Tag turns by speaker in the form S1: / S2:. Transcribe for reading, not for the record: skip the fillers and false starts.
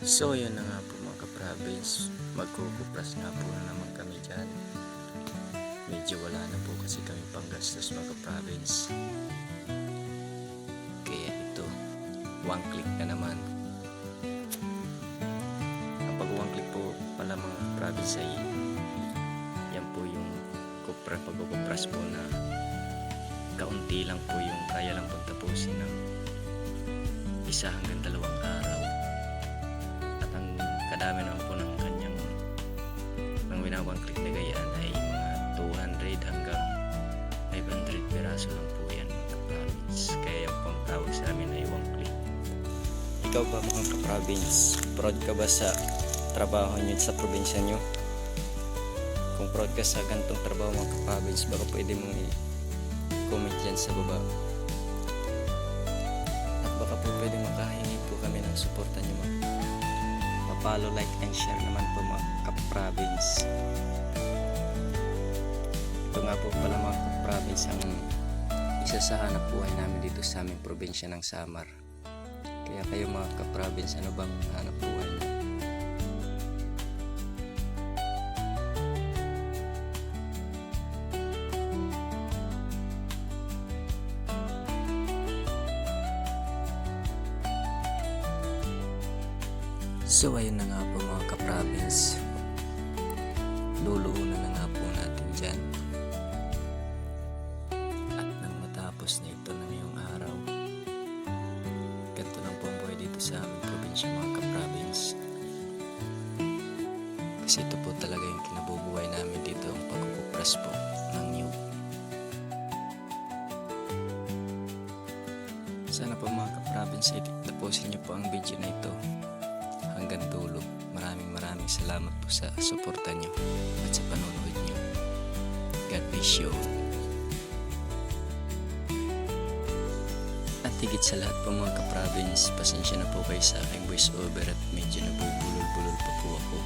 S1: So yun na nga po mga ka-province, magkukupras nga po na naman kami dyan. Medyo wala na po kasi kami panggastos mga ka-province. Kaya ito, one click na naman. Ang pag one click po pala mga ka-province ay yan po yung pagkukupras po na kaunti lang po yung kaya lang pong tapusin ng 1 hanggang 2 araw. Kadami naman po ng kanyang winawang click na gayaan ay mga 200 hanggang 500 piraso lang po yan mga ka-province. Kaya yung pang tawag sa amin ay one click. Ikaw ba mga ka-province, proud ka ba sa trabaho nyo sa probinsya nyo? Kung proud ka sa gantong trabaho mga ka-province, baka pwede mong i-comment yan sa baba. At baka po pwede makahingi po kami ng suporta nyo mga follow, like, and share naman po mga ka-province. Ito nga po pala mga ka-province ang isa sa hanap buhay namin dito sa aming probinsya ng Samar. Kaya kayo mga ka-province, ano bang hanap buhay nyo? So ayun na nga po mga ka-province, luluunan na nga po natin dyan. At nang matapos na ito na ngayong araw, ganito lang po ang buhay dito sa aming probinsya mga ka-province. Kasi ito po talaga yung kinabubuhay namin dito, ang pagkukupras po ng nyug. Sana po mga ka-province ay tapusin niyo po ang video na ito hanggang dulo. Maraming salamat po sa suporta nyo at sa panonood nyo. God bless you. At higit sa lahat po mga ka-province, pasensya na po kayo sa aking voice over at medyo nabubulol-bulol pa po ako.